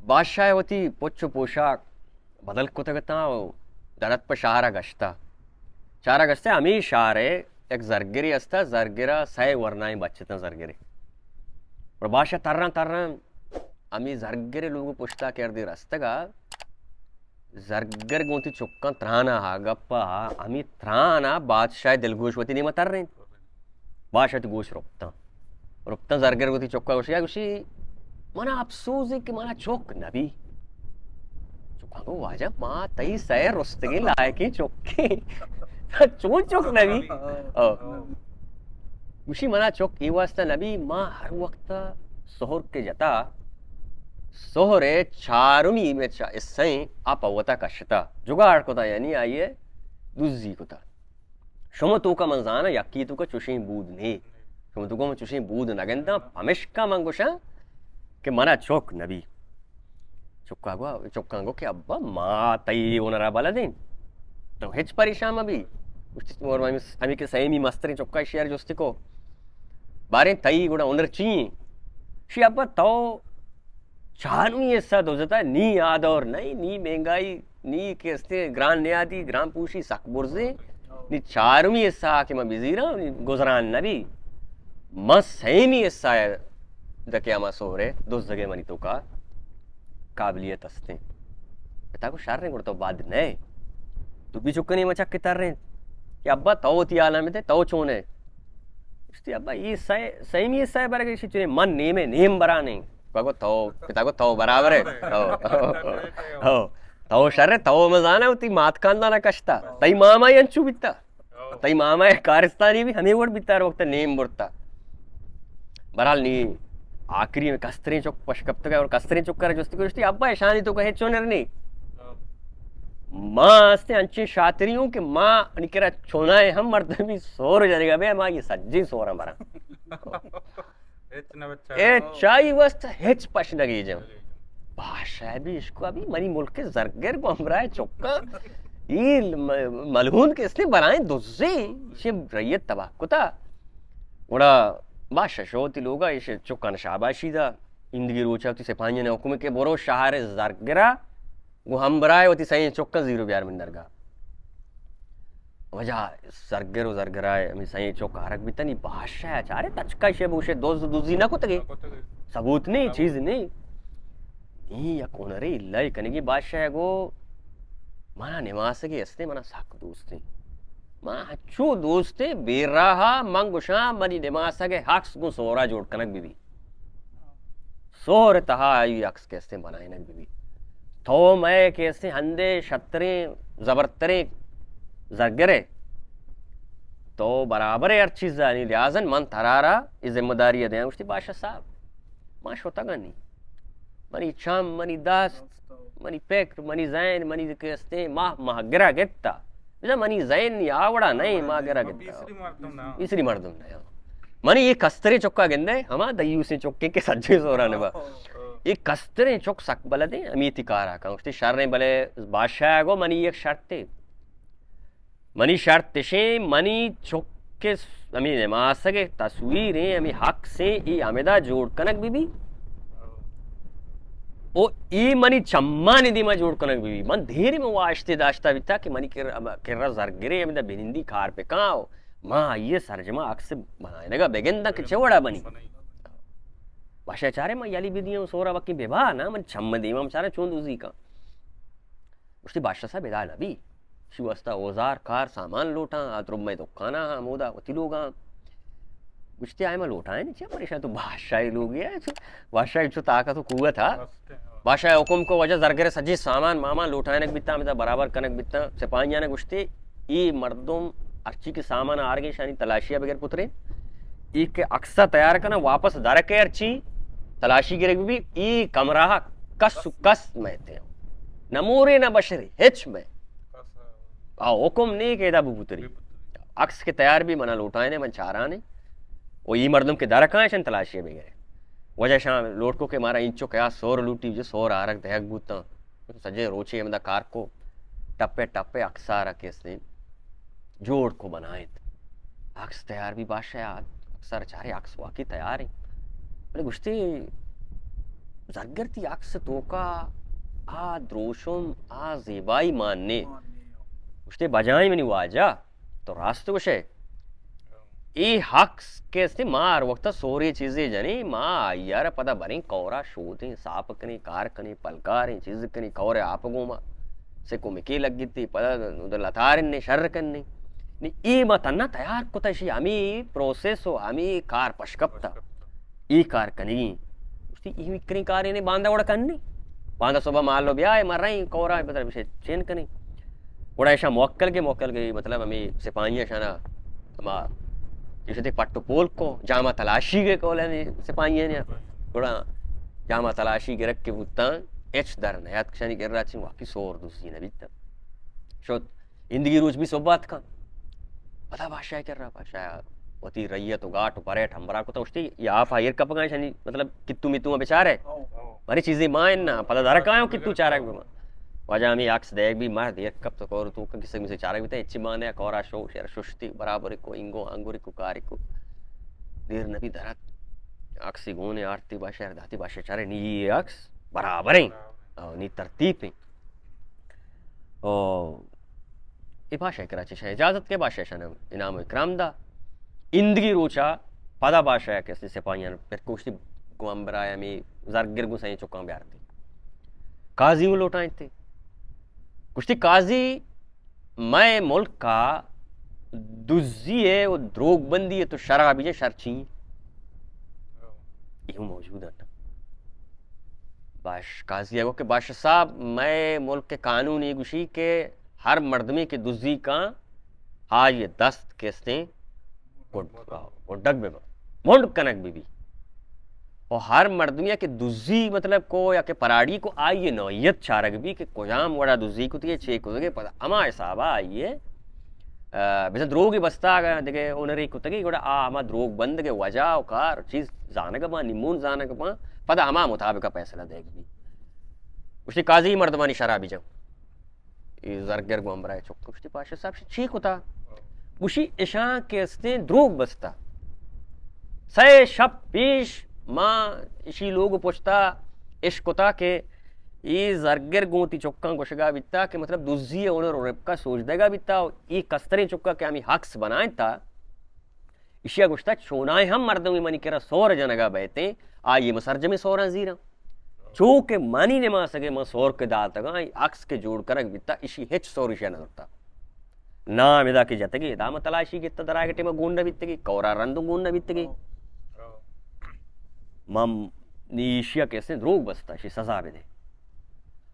बादशाह होती पोच्चो पोशाक बदल को तगता दरत पर शहरा गश्ता शारा गश्ते आम्ही शारे एक जरगिरी असता जरगिरा साय वर्णाई बच्चता जरगिरी और बादशाह तर्रा तर्रा आम्ही जरगिरी लोग पुश्ता कर दी रस्तगा जरगर गोती चुक्का त्राना हा गप्पा हा आम्ही त्राना बादशाह दिलगोशवती नहीं मतर रहे बादशाह ती गोश रोपता रोपता जरगर गोती चुक्का गोश या गोशी मना अफसोस है कि मना चौक नबी चुकागो वाजा माँ तई सैर रुस्तगी लायकी चौकी चोन चौक नबी उसी मना चौक ये वास्ता नबी माँ हर वक्त सोहर के जता सोहरे चारुमी में इससे आप अवता कशता जुगाड़ को था यानी आइए दुजी को था शमतो का मंजाना यकी तो का चुशी बूद नहीं शमतो को चुशी बूद नगंता हमेशा मंगुशा कि मना चौक नबी चुक्का गो कि अब्बा माँ तई ओनरा बाला दिन तो हेच परेशान अभी अमी के सही मस्तरी चुक्का शेयर जोस्ती को बारे तई गुड़ा ओनर ची शी अब्बा तो चानू ऐसा दोजता नी आदर नहीं नी महंगाई नी केस्ते ग्रान ने आती ग्राम पूशी सकबुरजे नी चारुमी ऐसा कि मैं बिजी रहा गुजरान नबी मैं सही ऐसा है दकिया मा सोरे दोस्त जगह मनी तो का काबिलियत असते पिता को शार नहीं करता बाद नहीं तू भी चुक्का नहीं मचा कितार रहे कि अब्बा तो ती आला में थे तो चोने इसती अब्बा ये सही में सही बारे के चुने मन नेम है नेम बरा नहीं को तो पिता को तो बराबर है तो शर तो मजाना होती मात कांदा ना कष्टा तई मामा अंचू बिता तई मामा कारस्तानी भी हमें वोट बिता वक्त नेम बुरता बराल नी आखिरी में कस्तरी चौक पशकप्त और कस्तरी चौक कर जोस्ती अब्बा ऐशानी तो कहे चोनर नहीं माँ से अंचे शात्रियों के माँ निकरा छोना है हम मर्द भी सोर जाएगा बे माँ ये सज्जी सोर हमारा ए चाय वस्त हेच पश लगी जब भाषा भी इसको अभी मनी मुल्क के जरगर को हमरा है चौका ये मलहून के इसने बनाए दुज्जे ये रैयत तबाह कुता उड़ा बादशाह शोती लोगा ये चौका नशाबाशी था इंदगी रोचाती से पांच ने हुक्म के बोरो शहर जरगरा वो हम बराए होती सही चौका जीरो ब्यार में नरगा वजह जरगरो जरगराए हमें सही चौका हरक भी तनी बादशाह चारे तचका शे बुशे दोस्त दूजी ना को तगे सबूत नहीं चीज नहीं नहीं या कौन रे इल्ला कनेगी बादशाह को माना निवास के अस्ते मना साक दोस्ते मां अच्छो दोस्ते बेराहा मंगुशा मनी निवास के हक्स को सोरा जोड़ कनक बीबी सोर तहा आई अक्स कैसे बनाए नक बीबी तो मैं कैसे हंदे शतरे जबरतरे जरगरे तो बराबर है हर चीज जानी लिहाजन मन थरारा ये जिम्मेदारी दे उसकी बादशाह साहब मां शोता गनी मनी चाम मनी दास मनी पेक मनी जैन मनी कैसे माह महगरा गेत्ता बिना मनी जैन यावड़ा नहीं महगरा गेत्ता इसरी मर्दम नहीं मनी ये कस्तरे चौका गेंदे हमा दयू से चौके के सज्जे सोरा ने बा ये कस्तरे चौक सक बलदे अमीति कारा का उसते शर ने बले बादशाह को मनी एक शर्त थे मनी शर्त से मनी चौक के अमी नमाज के तस्वीरें अमी हक से ये आमेदा जोड़ कनक बीबी ओ ई मनी चम्मा निधि में जोड़ कनक बीबी मन धीरे में वो आश्ते दाश्ता बिता कि मनी किर्रा जरगरे अमिदा बिनिंदी कार पे काओ माँ ये सरजमा अक्स बनाए लगा बेगेंदा के चवड़ा बनी भाषा चारे माँ याली बिदियों सोरा वक्की बेबा ना मन छम्म देवम चारे चोंद उसी का उसकी बादशाह साहब बेदा नबी शिवस्ता औजार कार सामान लोटा आत्रुब में तो खाना मोदा वती लोगा गुस्ते आए में लोटा है नीचे परेशान तो बादशाह लोग ये बादशाह जो ताकत तो कुवत था बादशाह हुकुम को वजह जरगरे सजी सामान मामा लोटाने के बित्ता में बराबर कनक बित्ता सिपाहियां ने गुस्ते ये मर्दों अर्ची के सामान आ गए शानी तलाशिया बगैर पुतरे एक अक्सा तैयार करना वापस दर के अर्ची तलाशी गिरे भी ई कमरा कस में थे नमूरे न बशरे हिच में हुकुम नहीं के पुतरी अक्स के तैयार भी मना लौटाए ने मन चारा ने वो ई मर्दम के दर कहाँ शन तलाशिया बगैर वजह शाम लोटको के मारा इंचो क्या सोर लूटी जो सोर आरक दहक बूता सजे रोचे अमदा कार को टप्पे टप्पे अक्सा रखे इसने जोड़ को बनाए अक्स तैयार भी बादशाह अक्सर चारे अक्स वाकई तैयार है बोले गुश्ती zargarti aks toka a droshum a zebai manne ushte bajai meni waja तो रास्ते कुछ है ये हक्स कैसे मार वक्त सोरी चीजें जनी माँ यार पता बनी कौरा शोधे साप कनी कार कनी पलकार चीज कनी कौरे आप गोमा से को मिकी लगी थी पता उधर लतारिन ने शर्र कन्नी नी ई मत अन्ना तैयार को तशी आमी प्रोसेस हो आमी कार पशकप्ता ई कार कनी उसकी ई विक्री कार ने बांधा उड़ा कन्नी बांधा सुबह मान लो ब्याह मर रही कौरा मतलब विषय चेन कनी उड़ा ऐसा मोक्कल के मतलब हमें सिपाहियां शाना हमार जैसे पट्टू पोल को जामा तलाशी के कोल सिपाहियां ने थोड़ा जामा तलाशी के रख के बुत्ता एच दर नयात क्षणी कर रहा छिन वाकी सोर दूसरी ने बित शो इंदगी रोज भी सोबात का पता भाषा कर रहा भाषा होती रही है तो गाट परे ठंबरा को तो उसती या फायर कप गए शनी मतलब कित्तू मित्तू बेचारे बड़ी चीजें मायन ना पता दर का कित्तू चारा वजह हमें अक्स देख भी मार देख कब तो कौर तू किसी में से चारा भी इच्ची माने कौरा शो शेर सुष्टि बराबर को इंगो अंगुरी को कारी को देर नबी दरत अक्सी गोने आरती भाषा दाती भाषा चारे नी ये अक्स बराबर है नी तरतीब है ओ ये भाषा कराची शाह इजाजत के भाषा शाह इनाम इकराम दा इंदगी रोचा पदा भाषा कैसे सिपाहियां फिर कुछ गुआंबराया में जरगिर गु सही चुका ब्यारती काजी लोटाए थे कुश्ती काजी मैं मुल्क का दुजी है वो द्रोग बंदी है तो शराबी है शर्ची यूं मौजूद है ना बाश काजी है वो के बादशाह साहब मैं मुल्क के कानूनी गुशी के हर मर्दमे के दुजी का आज ये दस्त केसते वो डग में मुंड कनक भी और हर मर्दमिया के दुजी मतलब को या के पराड़ी को आइए नौयत चारक भी के कोजाम वड़ा दुजी को तो छे को पता अमा साहबा आइए बिसा द्रोग बस्ता गया देखे ओनरी को तगे गोड़ा आ अमा द्रोग बंद के वजह कार चीज जानक बा निमून जानक बा पता अमा मुताबिक फैसला देख भी उसकी काजी मर्दमानी शराबी जब जरगर को अमरा चुप उसकी पाशा साहब से ठीक होता उसी ईशा के द्रोग बस्ता सै शब पेश माँ इसी लोग पूछता इश्क होता के ये जरगर गोती चुक्का गुशगा बिता के मतलब दुजी ओनर और का सोच देगा बिता ये कस्तरे चुक्का के हमें हक्स बनाए था इशिया गुश्ता चोनाए हम मर्दों में मनी केरा सौर जनगा बैठे आ ये मसरज में सौरा जीरा चो के मानी ने मां सके मां सौर के दाल तक अक्स के जोड़ कर बिता इसी हिच सौर इशिया न होता ना मिदा की जतगी दाम तलाशी के तदरा के टेम गुंड बितगी कौरा रंदु गुंड बितगी मम नीशिया कैसे द्रोग बसता शी सजा भी दे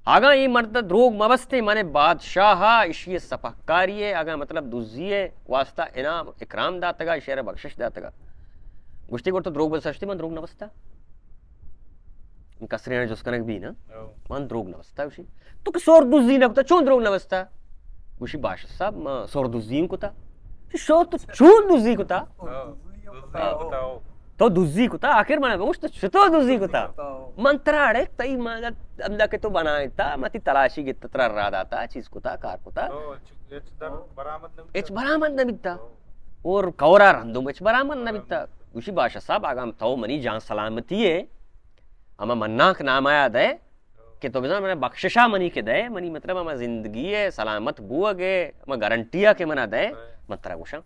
आगा ये मर्द द्रोग मबस्ते माने बादशाह इशिये सफहकारिये आगा मतलब दुजिये वास्ता इनाम इकराम दातगा शेर बख्शिश दातगा गुश्ती को तो द्रोग बसते मन द्रोग नबस्ता कसरे ने जुस्कनक भी ना मन द्रोग नबस्ता उसी तो कि सोर दुजी नबता चों द्रोग नबस्ता गुशी बादशाह साहब सोर दुजीम को था शोर तो चों दुजी को था तो दुजी को था आखिर माना उस तो दुजी को था मंत्राड़े तई मांगा अंदा के तो बनाए था मती तलाशी के तत्रा रादा था चीज को था कार को था एच बरामद न बिता और कौरा रंदो में बरामद न बिता उसी बादशाह साहब आगाम तो मनी जान सलामती है हमा मन्नाक नाम आया दे कि तो बिना मैंने बख्शिशा मनी के दे मनी मतलब हमा जिंदगी है सलामत बुआ के हमा गारंटिया के मना दे मतरा गुशा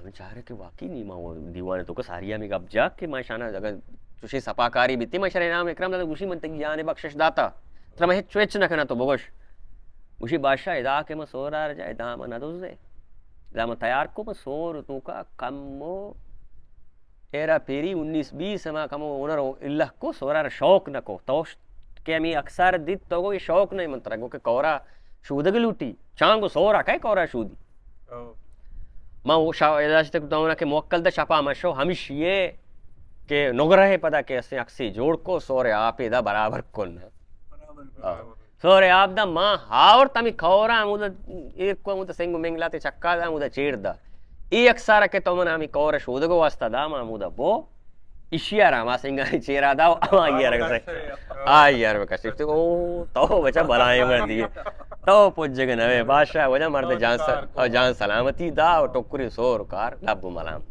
मैं चाह रहे कि वाकई नहीं माँ वो दीवाने तो सारिया में गप जा के मैं शाना अगर तुझे सपाकारी बीती मैं शरे नाम इकराम दादा उसी मंतकी जाने बख्शिश दाता तो मैं चुच न करना तो बोगश उसी बादशाह इदा के मैं सोरा रजा इदा मना दोजे इदा मैं तैयार को मैं सोर तो का कमो एरा पेरी 19-20 में कमो उनर इल्लाह को सोरा शौक न को तो के मैं अक्सर दित तो को ये शौक नहीं मंत्रा को के कौरा शूदग लूटी चांगो सोरा काय कौरा शूदी माँ वो तक तो के मोक्कल द छपा मशो हमिश ये के नोगरहे पदा के असे अक्सी जोड़ को सोरे आप इदा बराबर कोन सोरे आप दा माँ हावर तमी खौरा मुद एक को मुद सेंगु मेंगलाते चक्का दा मुद चेड़ दा ई अक्सर के तो मना हमी कौर शोधगो वास्ता दा माँ मुद बो इशिया रामा सिंगारी चेरा दा आ यार कसे आ यार कसे तो तो बचा बनाए मर दिए तो पुज जगह नवे बादशाह वजह मर्द जान सलामती दा और टोकरी सोर कार लब मलाम